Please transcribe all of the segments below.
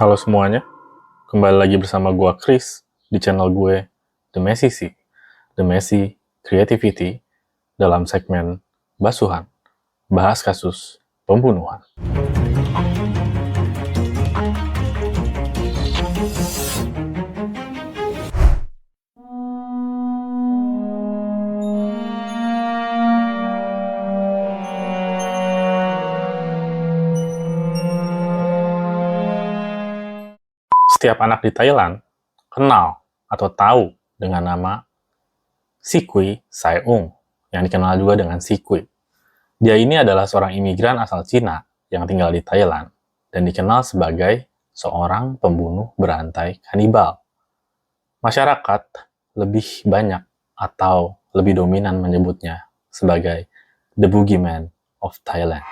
Halo semuanya, kembali lagi bersama gua Chris di channel gue The Messy Sea, The Messy Creativity dalam segmen Basuhan, bahas kasus pembunuhan. Setiap anak di Thailand kenal atau tahu dengan nama Sikui Saeung, yang dikenal juga dengan Sikui. Dia ini adalah seorang imigran asal Cina yang tinggal di Thailand dan dikenal sebagai seorang pembunuh berantai kanibal. Masyarakat lebih banyak atau lebih dominan menyebutnya sebagai The Boogeyman of Thailand.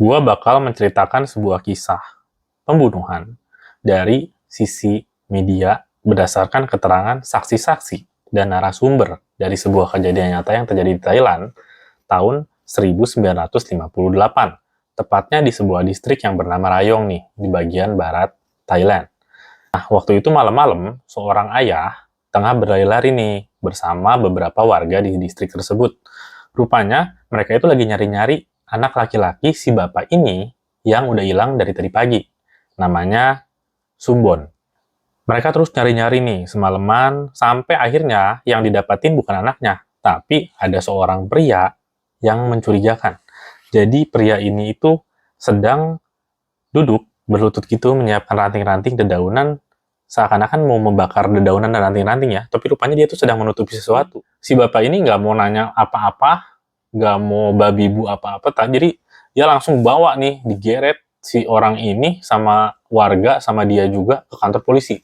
Gua bakal menceritakan sebuah kisah pembunuhan dari sisi media berdasarkan keterangan saksi-saksi dan narasumber dari sebuah kejadian nyata yang terjadi di Thailand tahun 1958, tepatnya di sebuah distrik yang bernama Rayong nih, di bagian barat Thailand. Nah, waktu itu malam-malam, seorang ayah tengah berlari-lari nih bersama beberapa warga di distrik tersebut. Rupanya, mereka itu lagi nyari-nyari anak laki-laki si bapak ini yang udah hilang dari tadi pagi. Namanya Sumbon. Mereka terus nyari-nyari nih semalaman, sampai akhirnya yang didapatin bukan anaknya, tapi ada seorang pria yang mencurigakan. Jadi pria ini itu sedang duduk berlutut gitu menyiapkan ranting-ranting dedaunan, seakan-akan mau membakar dedaunan dan ranting-ranting ya, tapi rupanya dia tuh sedang menutupi sesuatu. Si bapak ini nggak mau nanya apa-apa, nggak mau babi bu apa-apa, jadi dia langsung bawa nih, digeret si orang ini sama warga, sama dia juga ke kantor polisi.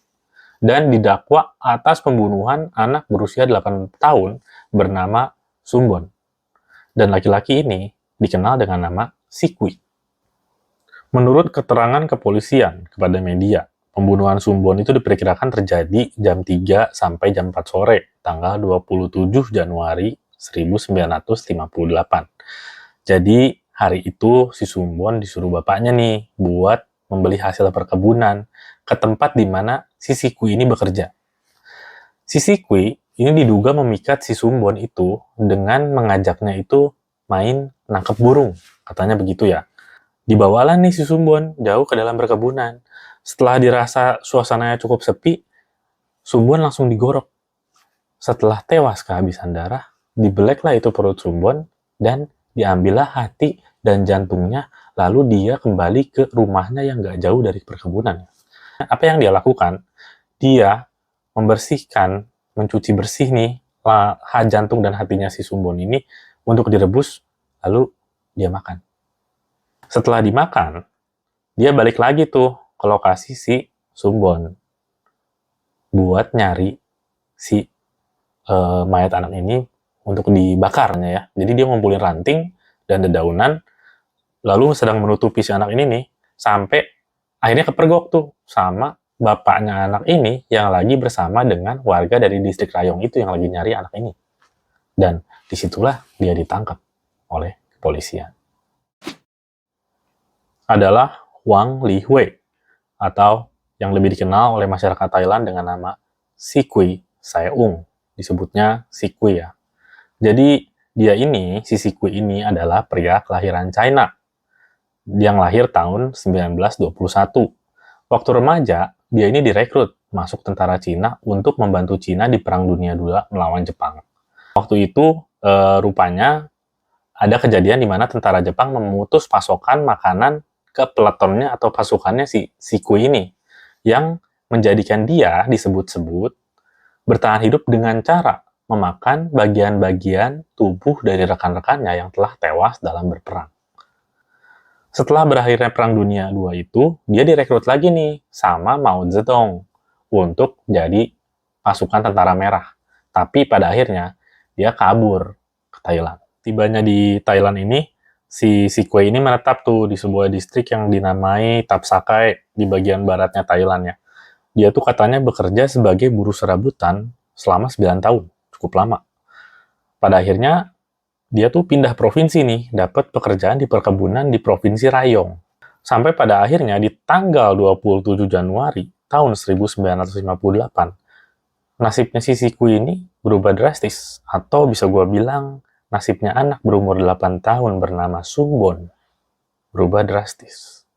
Dan didakwa atas pembunuhan anak berusia 8 tahun bernama Sumbon. Dan laki-laki ini dikenal dengan nama Sikui. Menurut keterangan kepolisian kepada media, pembunuhan Sumbon itu diperkirakan terjadi jam 3 sampai jam 4 sore, tanggal 27 Januari 1958. Jadi, hari itu si Sumbon disuruh bapaknya nih buat membeli hasil perkebunan ke tempat di mana si Sikui ini bekerja. Si Sikui ini diduga memikat si Sumbon itu dengan mengajaknya itu main nangkep burung, katanya begitu ya. Dibawalah nih si Sumbon jauh ke dalam perkebunan. Setelah dirasa suasananya cukup sepi, Sumbon langsung digorok. Setelah tewas kehabisan darah, dibeleklah itu perut Sumbon dan diambillah hati dan jantungnya, lalu dia kembali ke rumahnya yang gak jauh dari perkebunan. Apa yang dia lakukan? Dia membersihkan, mencuci bersih nih jantung dan hatinya si Sumbon ini untuk direbus, lalu dia makan. Setelah dimakan, dia balik lagi tuh ke lokasi si Sumbon buat nyari si mayat anak ini untuk dibakarnya ya. Jadi dia ngumpulin ranting dan dedaunan, lalu sedang menutupi si anak ini nih, sampai akhirnya kepergok tuh sama bapaknya anak ini yang lagi bersama dengan warga dari distrik Rayong itu yang lagi nyari anak ini. Dan disitulah dia ditangkap oleh kepolisian. Adalah Wang Li Hui, atau yang lebih dikenal oleh masyarakat Thailand dengan nama Sikui Saeung. Disebutnya Sikui ya. Jadi dia ini, si Sikui ini adalah pria kelahiran China yang lahir tahun 1921. Waktu remaja, dia ini direkrut masuk tentara Cina untuk membantu Cina di Perang Dunia II melawan Jepang. Waktu itu, rupanya ada kejadian di mana tentara Jepang memutus pasokan makanan ke peletonnya atau pasukannya si Sikui ini, yang menjadikan dia disebut-sebut bertahan hidup dengan cara memakan bagian-bagian tubuh dari rekan-rekannya yang telah tewas dalam berperang. Setelah berakhirnya Perang Dunia II itu, dia direkrut lagi nih sama Mao Zedong untuk jadi pasukan tentara merah. Tapi pada akhirnya, dia kabur ke Thailand. Tibanya di Thailand ini, si Sikui ini menetap tuh di sebuah distrik yang dinamai Tapsakai di bagian baratnya Thailand ya. Dia tuh katanya bekerja sebagai buruh serabutan selama 9 tahun, cukup lama. Pada akhirnya, Dia tuh pindah provinsi nih, dapat pekerjaan di perkebunan di Provinsi Rayong. Sampai pada akhirnya di tanggal 27 Januari tahun 1958, nasibnya si Siku ini berubah drastis. Atau bisa gue bilang, nasibnya anak berumur 8 tahun bernama Sumbon berubah drastis.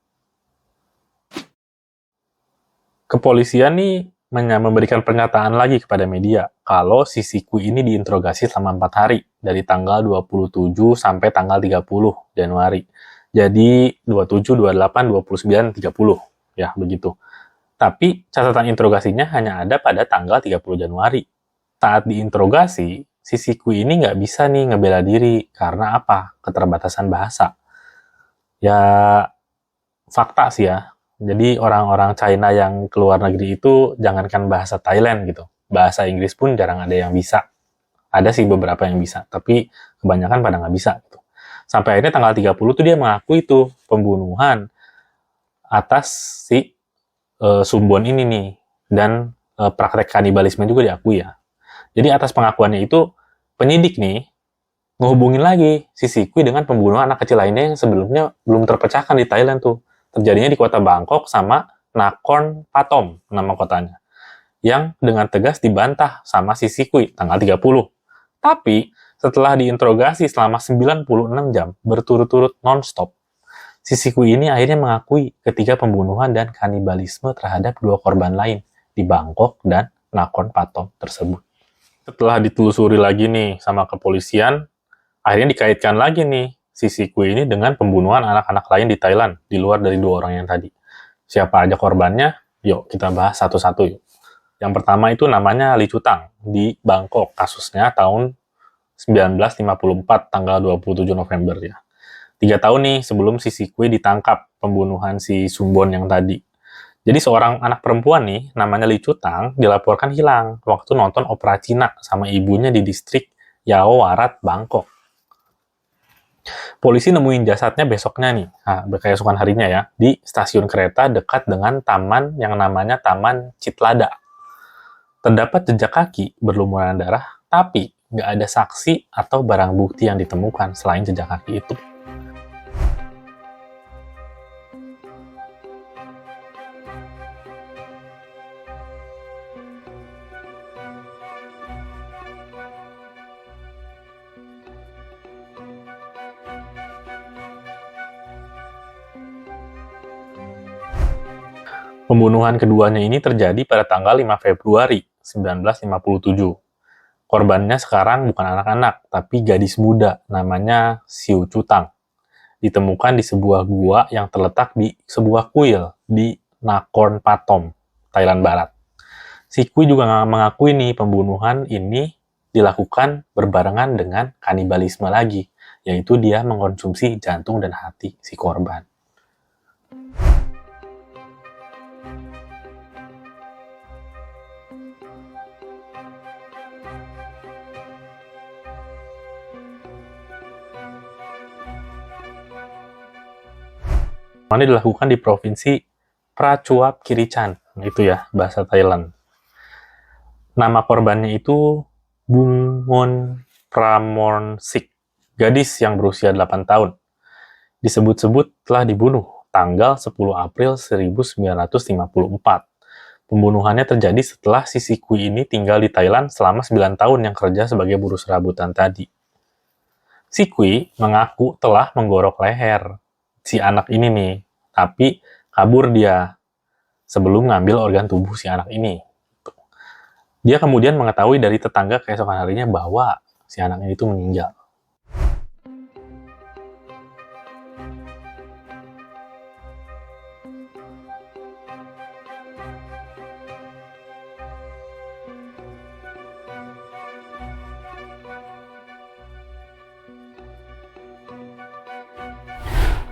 Kepolisian nih memberikan pernyataan lagi kepada media kalau si Siku ini diinterogasi selama 4 hari dari tanggal 27 sampai tanggal 30 Januari. Jadi 27, 28, 29, 30 ya begitu. Tapi catatan interogasinya hanya ada pada tanggal 30 Januari. Saat diinterogasi, si Siku ini nggak bisa nih ngebela diri karena apa? Keterbatasan bahasa. Ya fakta sih ya. Jadi orang-orang China yang keluar negeri itu jangankan bahasa Thailand gitu. Bahasa Inggris pun jarang ada yang bisa. Ada sih beberapa yang bisa, tapi kebanyakan pada nggak bisa gitu. Sampai akhirnya tanggal 30 tuh dia mengaku itu pembunuhan atas si Sumbon ini nih. Dan praktek kanibalisme juga diakui ya. Jadi atas pengakuannya itu penyidik nih ngehubungin lagi si Sikwi dengan pembunuhan anak kecil lainnya yang sebelumnya belum terpecahkan di Thailand tuh. Terjadinya di kota Bangkok sama Nakhon Pathom, nama kotanya. Yang dengan tegas dibantah sama si Sikwi tanggal 30. Tapi setelah diinterogasi selama 96 jam berturut-turut non-stop, si Sikwi ini akhirnya mengakui ketiga pembunuhan dan kanibalisme terhadap dua korban lain di Bangkok dan Nakhon Pathom tersebut. Setelah ditelusuri lagi nih sama kepolisian, akhirnya dikaitkan lagi nih si Sikwi ini dengan pembunuhan anak-anak lain di Thailand, di luar dari dua orang yang tadi. Siapa aja korbannya? Yuk, kita bahas satu-satu yuk. Yang pertama itu namanya Lee Chutang, di Bangkok. Kasusnya tahun 1954, tanggal 27 November ya. 3 tahun nih sebelum si Sikwi ditangkap pembunuhan si Sumbon yang tadi. Jadi seorang anak perempuan nih, namanya Lee Chutang, dilaporkan hilang waktu nonton opera Cina sama ibunya di distrik Yao Warat, Bangkok. Polisi nemuin jasadnya besoknya nih, keesokan harinya ya, di stasiun kereta dekat dengan taman yang namanya Taman Citlada. Terdapat jejak kaki berlumuran darah, tapi nggak ada saksi atau barang bukti yang ditemukan selain jejak kaki itu. Pembunuhan keduanya ini terjadi pada tanggal 5 Februari 1957. Korbannya sekarang bukan anak-anak, tapi gadis muda namanya Siu Chutang. Ditemukan di sebuah gua yang terletak di sebuah kuil di Nakhon Pathom, Thailand Barat. Si Kui juga mengakui nih pembunuhan ini dilakukan berbarengan dengan kanibalisme lagi, yaitu dia mengkonsumsi jantung dan hati si korban. Mana dilakukan di provinsi Prachuap Khiri Khan, itu ya bahasa Thailand. Nama korbannya itu Bungmon Pramorsik, gadis yang berusia 8 tahun. Disebut-sebut telah dibunuh tanggal 10 April 1954. Pembunuhannya terjadi setelah si Sikwi ini tinggal di Thailand selama 9 tahun yang kerja sebagai buruh serabutan tadi. Sikwi mengaku telah menggorok leher si anak ini nih, tapi kabur dia sebelum ngambil organ tubuh si anak ini. Dia kemudian mengetahui dari tetangga keesokan harinya bahwa si anak ini itu meninggal.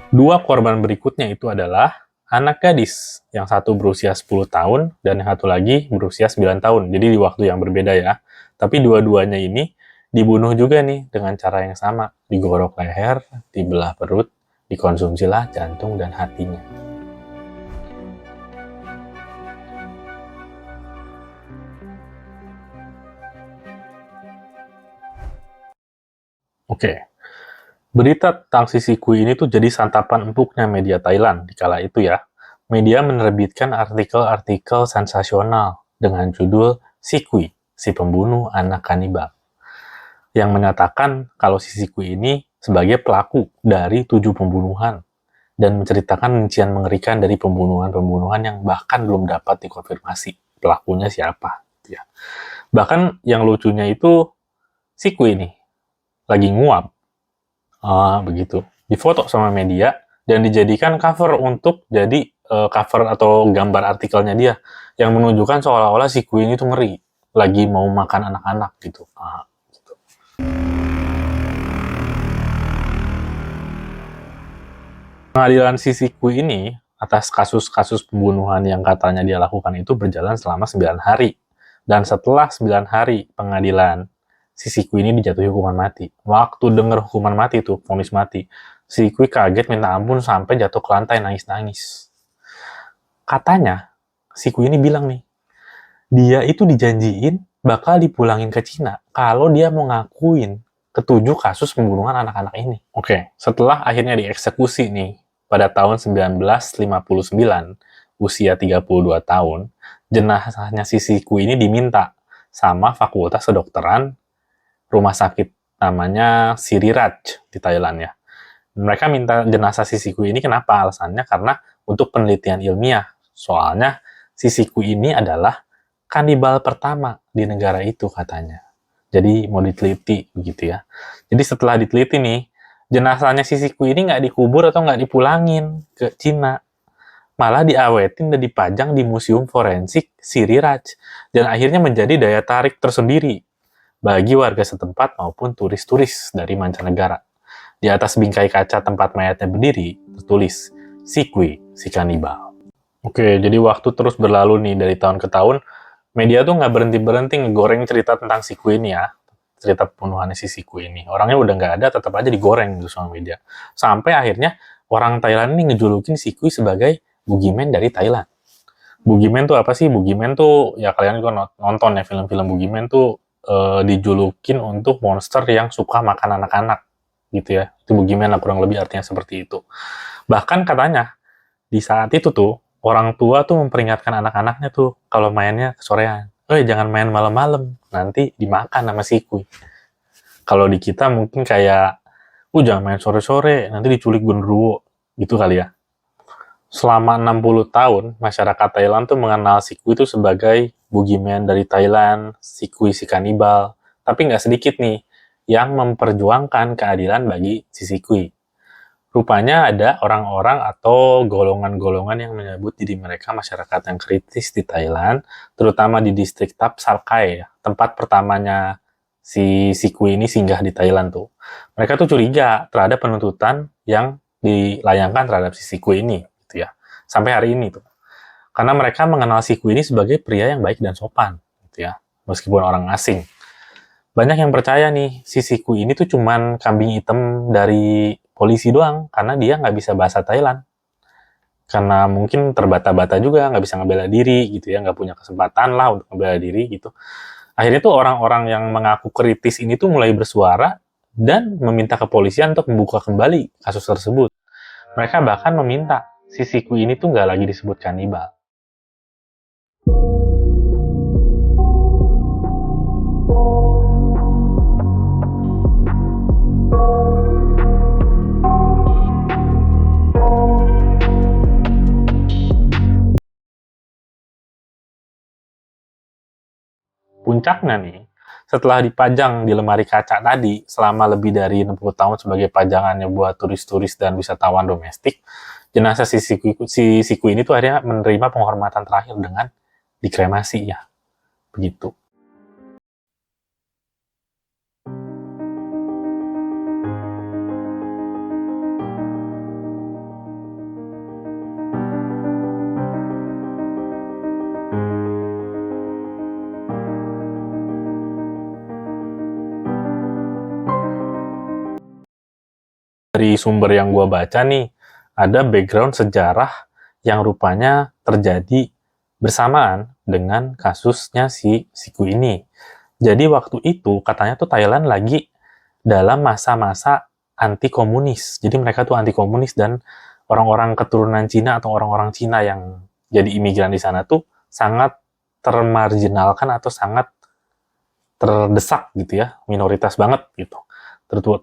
Dua korban berikutnya itu adalah anak gadis, yang satu berusia 10 tahun dan yang satu lagi berusia 9 tahun. Jadi di waktu yang berbeda ya. Tapi dua-duanya ini dibunuh juga nih dengan cara yang sama. Digorok leher, dibelah perut, dikonsumsilah jantung dan hatinya. Oke, Berita tentang si Kui ini tuh jadi santapan empuknya media Thailand di kala itu ya. Media menerbitkan artikel-artikel sensasional dengan judul Si Kui, si pembunuh anak kanibal, yang menyatakan kalau si Kui ini sebagai pelaku dari 7 pembunuhan dan menceritakan rincian mengerikan dari pembunuhan-pembunuhan yang bahkan belum dapat dikonfirmasi pelakunya siapa. Ya. Bahkan yang lucunya itu si Kui ini lagi nguap. Begitu. Difoto sama media dan dijadikan cover untuk jadi cover atau gambar artikelnya dia yang menunjukkan seolah-olah si Queen itu ngeri, lagi mau makan anak-anak gitu. Gitu. Pengadilan si Kui ini atas kasus-kasus pembunuhan yang katanya dia lakukan itu berjalan selama 9 hari. Dan setelah 9 hari pengadilan, si Kui ini dijatuhi hukuman mati. Waktu denger hukuman mati tuh, vonis mati, si Kui kaget minta ampun sampai jatuh ke lantai nangis-nangis. Katanya, si Kui ini bilang nih, dia itu dijanjiin bakal dipulangin ke Cina kalau dia mau ngakuin ketujuh kasus pembunuhan anak-anak ini. Oke, setelah akhirnya dieksekusi nih, pada tahun 1959, usia 32 tahun, jenazahnya si Kui ini diminta sama Fakultas Kedokteran rumah sakit namanya Siriraj di Thailand ya. Mereka minta jenazah si Kui ini kenapa? Alasannya karena untuk penelitian ilmiah. Soalnya si Kui ini adalah kanibal pertama di negara itu katanya. Jadi mau diteliti begitu ya. Jadi setelah diteliti nih, jenazahnya si Kui ini nggak dikubur atau nggak dipulangin ke Cina. Malah diawetin dan dipajang di Museum Forensik Siriraj. Dan akhirnya menjadi daya tarik tersendiri bagi warga setempat maupun turis-turis dari mancanegara. Di atas bingkai kaca tempat mayatnya berdiri, tertulis, Si Kui, si kanibal. Oke, jadi waktu terus berlalu nih dari tahun ke tahun, media tuh nggak berhenti-berhenti ngegoreng cerita tentang si Kui ini ya. Cerita pembunuhannya si Kui ini. Orangnya udah nggak ada, tetap aja digoreng gitu sama media. Sampai akhirnya orang Thailand ini ngejulukin si Kui sebagai boogeyman dari Thailand. Boogeyman tuh apa sih? Boogeyman tuh, ya kalian juga nonton ya film-film Boogeyman tuh dijulukin untuk monster yang suka makan anak-anak gitu ya. Itu boogeyman lah kurang lebih artinya seperti itu. Bahkan katanya di saat itu tuh orang tua tuh memperingatkan anak-anaknya tuh kalau mainnya kesorean. Jangan main malam-malam, nanti dimakan sama si Kui. Kalau di kita mungkin kayak, jangan main sore-sore, nanti diculik genderuwo, gitu kali ya. Selama 60 tahun, masyarakat Thailand tuh mengenal si Kui itu sebagai boogeyman dari Thailand, si Kui si kanibal. Tapi nggak sedikit nih yang memperjuangkan keadilan bagi si Kui. Rupanya ada orang-orang atau golongan-golongan yang menyebut diri mereka masyarakat yang kritis di Thailand, terutama di distrik Thap Salkai, ya, tempat pertamanya si Kui ini singgah di Thailand tuh. Mereka tuh curiga terhadap penuntutan yang dilayangkan terhadap si Kui ini, gitu ya. Sampai hari ini tuh. Karena mereka mengenal si Kui ini sebagai pria yang baik dan sopan, gitu ya. Meskipun orang asing. Banyak yang percaya nih, si Kui ini tuh cuman kambing hitam dari polisi doang, karena dia nggak bisa bahasa Thailand. Karena mungkin terbata-bata juga, nggak bisa ngebela diri gitu ya, nggak punya kesempatan lah untuk ngebela diri gitu. Akhirnya tuh orang-orang yang mengaku kritis ini tuh mulai bersuara dan meminta kepolisian untuk membuka kembali kasus tersebut. Mereka bahkan meminta si Kui ini tuh nggak lagi disebut kanibal. Puncaknya nih, setelah dipajang di lemari kaca tadi selama lebih dari 60 tahun sebagai pajangannya buat turis-turis dan wisatawan domestik, jenazah si Kui ini tuh akhirnya menerima penghormatan terakhir dengan dikremasi ya. Begitu. Dari sumber yang gue baca nih, ada background sejarah yang rupanya terjadi bersamaan dengan kasusnya si Kui ini. Jadi waktu itu katanya tuh Thailand lagi dalam masa-masa anti komunis. Jadi mereka tuh anti komunis, dan orang-orang keturunan Cina atau orang-orang Cina yang jadi imigran di sana tuh sangat termarginalkan atau sangat terdesak gitu ya, minoritas banget gitu.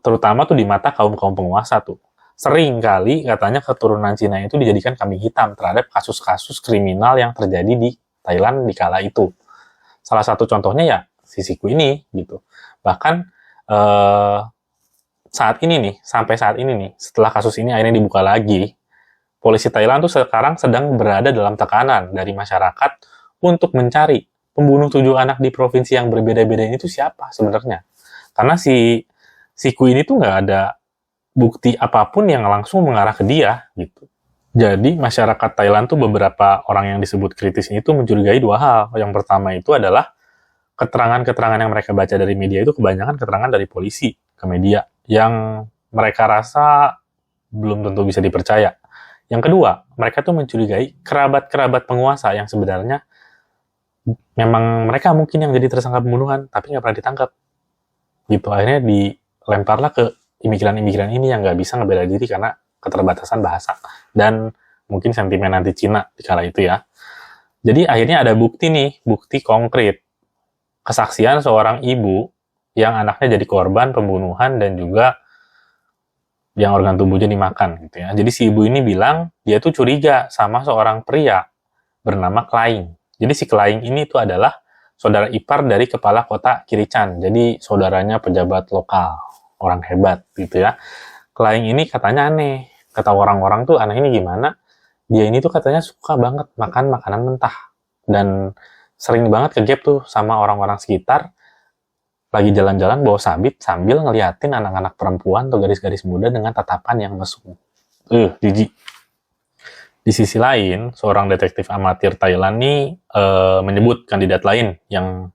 Terutama tuh di mata kaum-kaum penguasa tuh. Sering kali katanya keturunan Cina itu dijadikan kambing hitam terhadap kasus-kasus kriminal yang terjadi di Thailand di kala itu. Salah satu contohnya ya si Siku ini gitu. Bahkan eh, saat ini nih, sampai saat ini nih, setelah kasus ini akhirnya dibuka lagi, polisi Thailand tuh sekarang sedang berada dalam tekanan dari masyarakat untuk mencari pembunuh 7 anak di provinsi yang berbeda-beda ini tuh siapa sebenarnya. Karena si Siku ini tuh nggak ada bukti apapun yang langsung mengarah ke dia gitu. Jadi masyarakat Thailand tuh beberapa orang yang disebut kritis ini tuh mencurigai 2 hal. Yang pertama itu adalah keterangan-keterangan yang mereka baca dari media itu kebanyakan keterangan dari polisi ke media yang mereka rasa belum tentu bisa dipercaya. Yang kedua, mereka tuh mencurigai kerabat-kerabat penguasa yang sebenarnya memang mereka mungkin yang jadi tersangka pembunuhan, tapi nggak pernah ditangkap. Gitu, akhirnya dilemparlah ke imigran-imigran ini yang nggak bisa ngebela diri karena keterbatasan bahasa dan mungkin sentimen anti Cina di kala itu ya. Jadi akhirnya ada bukti nih, bukti konkret. Kesaksian seorang ibu yang anaknya jadi korban pembunuhan dan juga yang organ tubuhnya dimakan gitu ya. Jadi si ibu ini bilang dia tuh curiga sama seorang pria bernama Klaing. Jadi si Klaing ini tuh adalah saudara ipar dari kepala kota Kirichan. Jadi saudaranya pejabat lokal, orang hebat gitu ya. Klaing ini katanya aneh. Kata orang-orang tuh aneh ini gimana? Dia ini tuh katanya suka banget makan makanan mentah. Dan sering banget ke gap tuh sama orang-orang sekitar lagi jalan-jalan bawa sabit sambil ngeliatin anak-anak perempuan atau gadis-gadis muda dengan tatapan yang mesum. Jijik. Di sisi lain, seorang detektif amatir Thailand nih menyebut kandidat lain yang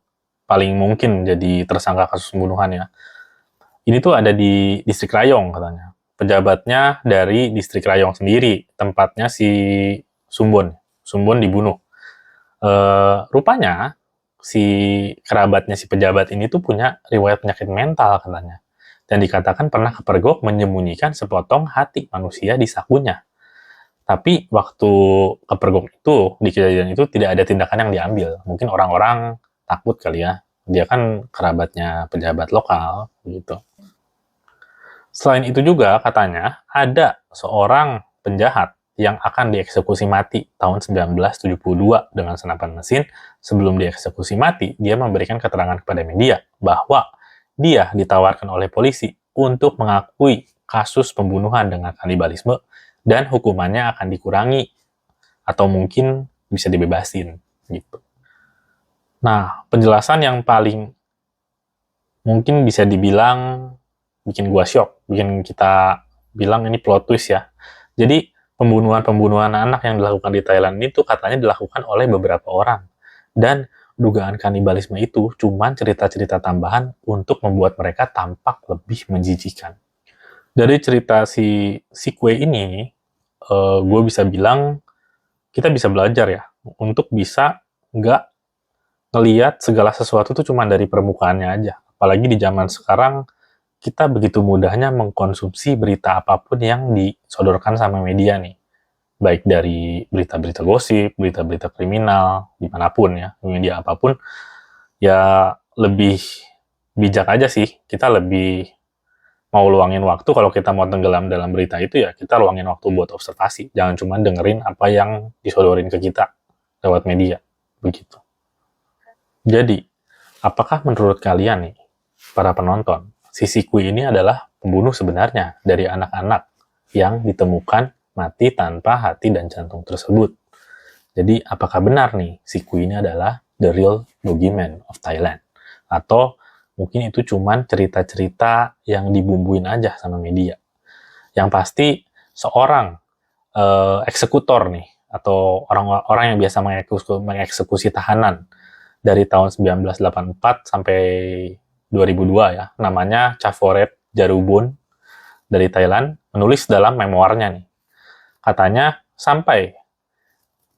paling mungkin jadi tersangka kasus pembunuhan ya. Ini tuh ada di distrik Rayong katanya. Pejabatnya dari distrik Rayong sendiri, tempatnya si Sumbon. Sumbon dibunuh. Rupanya si kerabatnya si pejabat ini tuh punya riwayat penyakit mental katanya. Dan dikatakan pernah kepergok menyembunyikan sepotong hati manusia di sakunya. Tapi waktu kepergok itu, di kejadian itu tidak ada tindakan yang diambil. Mungkin orang-orang takut kali ya. Dia kan kerabatnya pejabat lokal gitu. Selain itu juga katanya ada seorang penjahat yang akan dieksekusi mati tahun 1972 dengan senapan mesin. Sebelum dieksekusi mati, dia memberikan keterangan kepada media bahwa dia ditawarkan oleh polisi untuk mengakui kasus pembunuhan dengan kanibalisme dan hukumannya akan dikurangi atau mungkin bisa dibebasin gitu. Nah, penjelasan yang paling mungkin bisa dibilang bikin gua shock, bikin kita bilang ini plot twist ya. Jadi pembunuhan-pembunuhan anak yang dilakukan di Thailand ini tuh katanya dilakukan oleh beberapa orang. Dan dugaan kanibalisme itu cuman cerita-cerita tambahan untuk membuat mereka tampak lebih menjijikan. Dari cerita si Kue ini, gue bisa bilang kita bisa belajar ya untuk bisa nggak ngelihat segala sesuatu tuh cuma dari permukaannya aja. Apalagi di zaman sekarang kita begitu mudahnya mengkonsumsi berita apapun yang disodorkan sama media nih. Baik dari berita-berita gosip, berita-berita kriminal, dimanapun ya, media apapun, ya lebih bijak aja sih. Kita lebih mau luangin waktu kalau kita mau tenggelam dalam berita itu ya kita luangin waktu buat observasi. Jangan cuma dengerin apa yang disodorin ke kita lewat media. Begitu. Jadi, apakah menurut kalian nih, para penonton, si Sikui ini adalah pembunuh sebenarnya dari anak-anak yang ditemukan mati tanpa hati dan jantung tersebut? Jadi, apakah benar nih Sikui ini adalah the real boogeyman of Thailand? Atau mungkin itu cuman cerita-cerita yang dibumbuin aja sama media? Yang pasti, seorang eksekutor nih, atau orang-orang yang biasa mengeksekusi tahanan dari tahun 1984 sampai 2002 ya, namanya Chaforet Jarubun dari Thailand, menulis dalam memoirnya nih. Katanya, sampai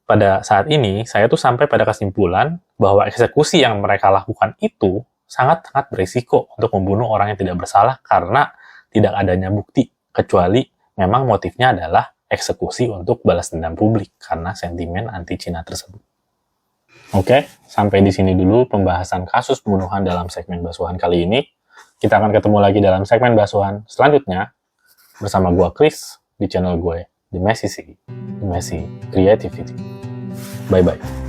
pada saat ini, saya tuh sampai pada kesimpulan bahwa eksekusi yang mereka lakukan itu sangat-sangat berisiko untuk membunuh orang yang tidak bersalah karena tidak adanya bukti, kecuali memang motifnya adalah eksekusi untuk balas dendam publik karena sentimen anti-Cina tersebut. Oke, sampai di sini dulu pembahasan kasus pembunuhan dalam segmen Basuhan kali ini. Kita akan ketemu lagi dalam segmen Basuhan selanjutnya bersama gue Chris di channel gue, The Messy Creativity. Bye-bye.